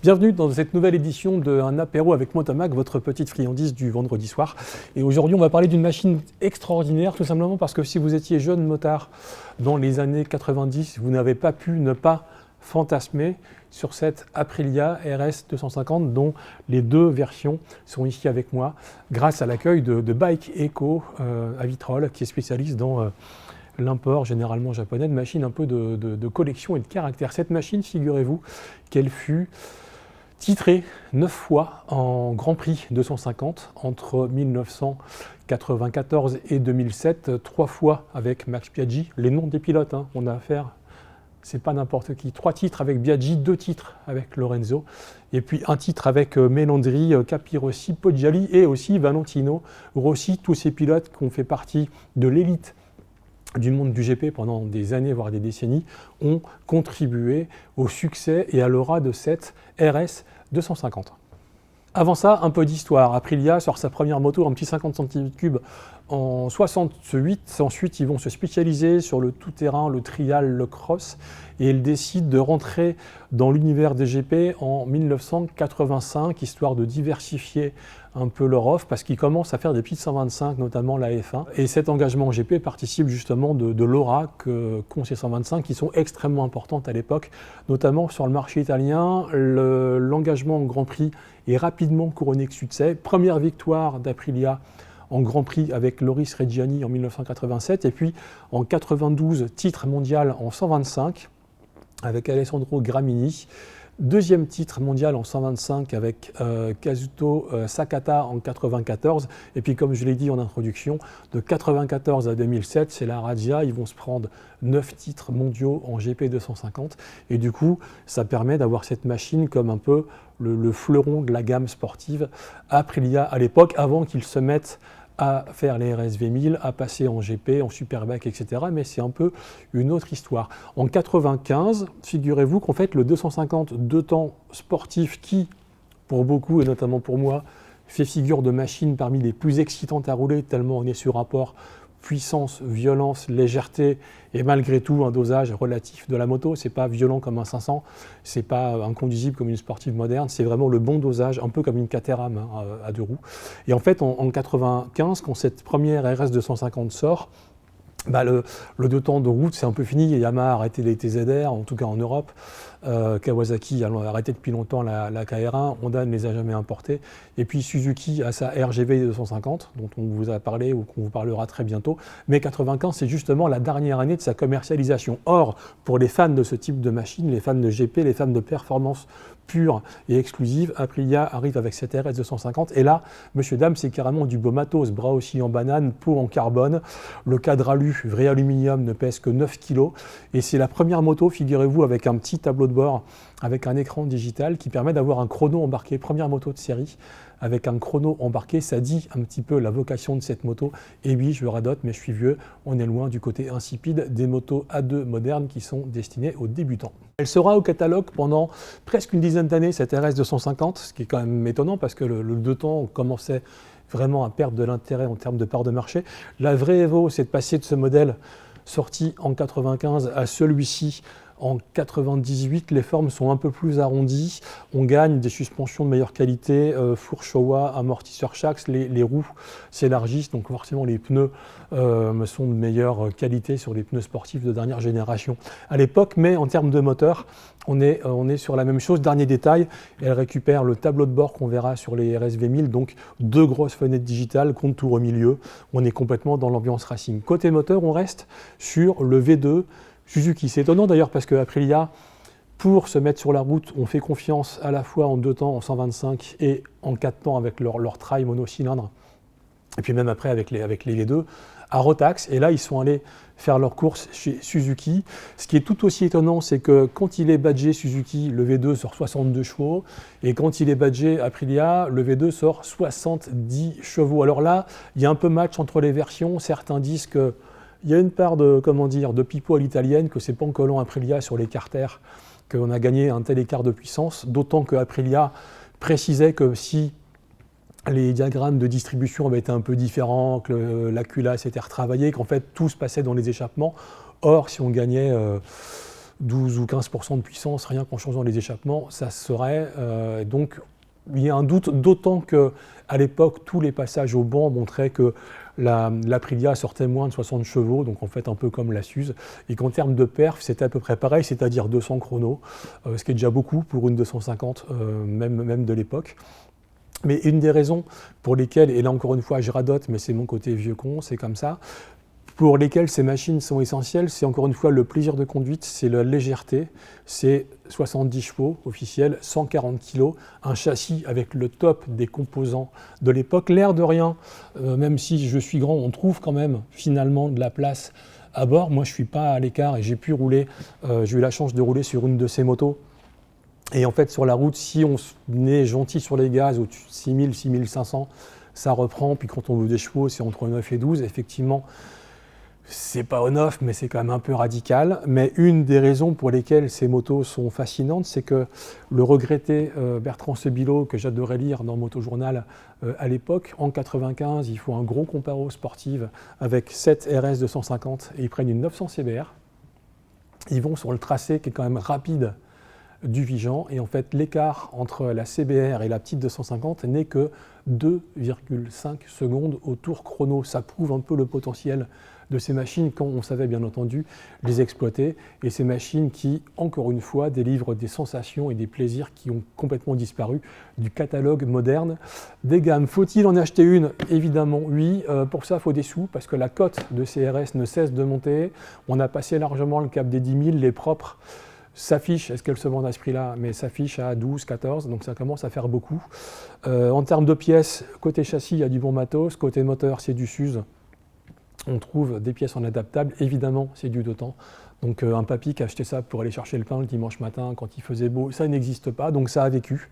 Bienvenue dans cette nouvelle édition d'Un apéro avec Motomac, votre petite friandise du vendredi soir. Et aujourd'hui, on va parler d'une machine extraordinaire, tout simplement parce que si vous étiez jeune motard dans les années 90, vous n'avez pas pu ne pas fantasmer sur cette Aprilia RS 250 dont les deux versions sont ici avec moi grâce à l'accueil de Bike Echo à Vitrolles qui est spécialiste dans l'import généralement japonais de machines un peu de collection et de caractère. Cette machine, figurez-vous qu'elle fut titrée 9 fois en Grand Prix 250 entre 1994 et 2007, 3 fois avec Max Biaggi, les noms des pilotes, on a affaire, c'est pas n'importe qui, 3 titres avec Biaggi, 2 titres avec Lorenzo, et puis un titre avec Melandri, Capirossi, Poggiali et aussi Valentino Rossi, tous ces pilotes qui ont fait partie de l'élite du monde du GP pendant des années, voire des décennies, ont contribué au succès et à l'aura de cette RS 250. Avant ça, un peu d'histoire. Aprilia sort sa première moto, un petit 50 cm3 en 68. Ensuite, ils vont se spécialiser sur le tout-terrain, le trial, le cross. Et ils décident de rentrer dans l'univers des GP en 1985, histoire de diversifier un peu leur offre, parce qu'ils commencent à faire des petites 125, notamment la F1. Et cet engagement en GP participe justement de l'aura qu'ont ces 125, qui sont extrêmement importantes à l'époque, notamment sur le marché italien. L'engagement en Grand Prix est rapidement couronné de succès. Première victoire d'Aprilia en Grand Prix avec Loris Reggiani en 1987, et puis en 92, titre mondial en 125 avec Alessandro Gramini. Deuxième titre mondial en 125 avec Kazuto Sakata en 94. Et puis comme je l'ai dit en introduction, de 94 à 2007, c'est la razzia. Ils vont se prendre 9 titres mondiaux en GP 250. Et du coup, ça permet d'avoir cette machine comme un peu le fleuron de la gamme sportive Aprilia à l'époque, avant qu'ils se mettent à faire les RSV 1000, à passer en GP, en Superbike, etc. Mais c'est un peu une autre histoire. En 95, figurez-vous qu'en fait, le 250 deux temps sportif qui, pour beaucoup, et notamment pour moi, fait figure de machine parmi les plus excitantes à rouler, tellement on est sur rapport puissance, violence, légèreté et malgré tout un dosage relatif de la moto. C'est pas violent comme un 500, c'est pas inconduisible comme une sportive moderne, c'est vraiment le bon dosage, un peu comme une Caterham à 2 roues. Et en fait, en 95, quand cette première RS 250 sort, le 2 temps de route, c'est un peu fini. Yamaha a arrêté les TZR, en tout cas en Europe. Kawasaki a arrêté depuis longtemps la KR1. Honda ne les a jamais importés. Et puis Suzuki a sa RGV 250, dont on vous a parlé ou qu'on vous parlera très bientôt. Mais 95, c'est justement la dernière année de sa commercialisation. Or, pour les fans de ce type de machine, les fans de GP, les fans de performance pure et exclusive, Aprilia arrive avec cette RS 250 et là, monsieur dame, c'est carrément du beau matos, bras aussi en banane, peau en carbone, le cadre alu, vrai aluminium, ne pèse que 9 kg et c'est la première moto, figurez-vous, avec un petit tableau de bord, avec un écran digital qui permet d'avoir un chrono embarqué, première moto de série, avec un chrono embarqué, ça dit un petit peu la vocation de cette moto. Et oui, je radote, mais je suis vieux, on est loin du côté insipide des motos A2 modernes qui sont destinées aux débutants. Elle sera au catalogue pendant presque une dizaine d'années, cette RS 250, ce qui est quand même étonnant parce que le 2 temps commençait vraiment à perdre de l'intérêt en termes de part de marché. La vraie Evo, c'est de passer de ce modèle sorti en 95 à celui-ci en 98, les formes sont un peu plus arrondies, on gagne des suspensions de meilleure qualité, fourche Showa, amortisseur Shax, les roues s'élargissent, donc forcément les pneus sont de meilleure qualité sur les pneus sportifs de dernière génération à l'époque, mais en termes de moteur, on est sur la même chose. Dernier détail, elle récupère le tableau de bord qu'on verra sur les RSV 1000, donc 2 grosses fenêtres digitales, contour au milieu, on est complètement dans l'ambiance racing. Côté moteur, on reste sur le V2 Suzuki. C'est étonnant d'ailleurs parce que Aprilia, pour se mettre sur la route, on fait confiance à la fois en 2 temps, en 125 et en 4 temps avec leur trail monocylindre, et puis même après avec les V2, à Rotax. Et là, ils sont allés faire leur course chez Suzuki. Ce qui est tout aussi étonnant, c'est que quand il est badgé Suzuki, le V2 sort 62 chevaux, et quand il est badgé Aprilia, le V2 sort 70 chevaux. Alors là, il y a un peu match entre les versions. Certains disent que il y a une part de pipeau à l'italienne, que c'est Pancolon Aprilia sur les carters, qu'on a gagné un tel écart de puissance, d'autant que Aprilia précisait que si les diagrammes de distribution avaient été un peu différents, que la culasse était retravaillée, qu'en fait tout se passait dans les échappements. Or, si on gagnait 12 ou 15% de puissance, rien qu'en changeant les échappements, ça serait donc il y a un doute, d'autant qu'à l'époque, tous les passages au banc montraient que l'Aprilia sortait moins de 60 chevaux, donc en fait un peu comme la Suze, et qu'en termes de perf, c'était à peu près pareil, c'est-à-dire 200 chronos, ce qui est déjà beaucoup pour une 250, même de l'époque. Mais une des raisons pour lesquelles, et là encore une fois je radote, mais c'est mon côté vieux con, c'est comme ça, pour lesquelles ces machines sont essentielles, c'est encore une fois le plaisir de conduite, c'est la légèreté, c'est 70 chevaux officiels, 140 kg, un châssis avec le top des composants de l'époque. L'air de rien, même si je suis grand, on trouve quand même finalement de la place à bord. Moi je ne suis pas à l'écart et j'ai pu rouler, j'ai eu la chance de rouler sur une de ces motos. Et en fait sur la route, si on est gentil sur les gaz, au-dessus de 6000, 6500, ça reprend. Puis quand on veut des chevaux, c'est entre 9 et 12, effectivement. C'est pas on-off, mais c'est quand même un peu radical. Mais une des raisons pour lesquelles ces motos sont fascinantes, c'est que le regretté Bertrand Sebilo, que j'adorais lire dans Motojournal à l'époque, en 95, il faut un gros comparo sportive avec 7 RS 250 et ils prennent une 900 CBR. Ils vont sur le tracé qui est quand même rapide du Vigan, et en fait l'écart entre la CBR et la petite 250 n'est que 2,5 secondes au tour chrono. Ça prouve un peu le potentiel de ces machines quand on savait bien entendu les exploiter, et ces machines qui, encore une fois, délivrent des sensations et des plaisirs qui ont complètement disparu du catalogue moderne des gammes. Faut-il en acheter une? Évidemment oui, pour ça il faut des sous, parce que la cote de CRS ne cesse de monter. On a passé largement le cap des 10 000, les propres s'affiche, est-ce qu'elle se vend à ce prix-là, mais s'affiche à 12, 14, donc ça commence à faire beaucoup. En termes de pièces, côté châssis, il y a du bon matos, côté moteur, c'est du Suze. On trouve des pièces en adaptable, évidemment, c'est du Dotan. Donc un papy qui a acheté ça pour aller chercher le pain le dimanche matin quand il faisait beau, ça n'existe pas, donc ça a vécu.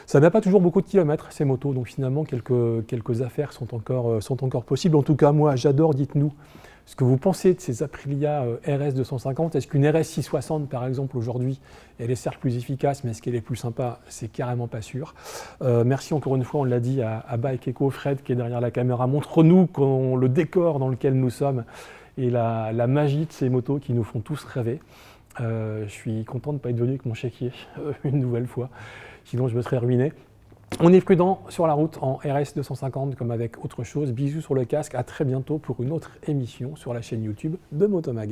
Ça n'a pas toujours beaucoup de kilomètres, ces motos, donc finalement, quelques affaires sont encore possibles. En tout cas, moi, j'adore, dites-nous ce que vous pensez de ces Aprilia RS 250. Est-ce qu'une RS 660, par exemple, aujourd'hui, elle est certes plus efficace, mais est-ce qu'elle est plus sympa? C'est carrément pas sûr. Merci encore une fois, on l'a dit, à Bike Eco, Fred qui est derrière la caméra. Montre-nous le décor dans lequel nous sommes et la magie de ces motos qui nous font tous rêver. Je suis content de ne pas être venu avec mon chéquier une nouvelle fois, sinon je me serais ruiné. On est prudent sur la route en RS 250 comme avec autre chose. Bisous sur le casque, à très bientôt pour une autre émission sur la chaîne YouTube de Motomag.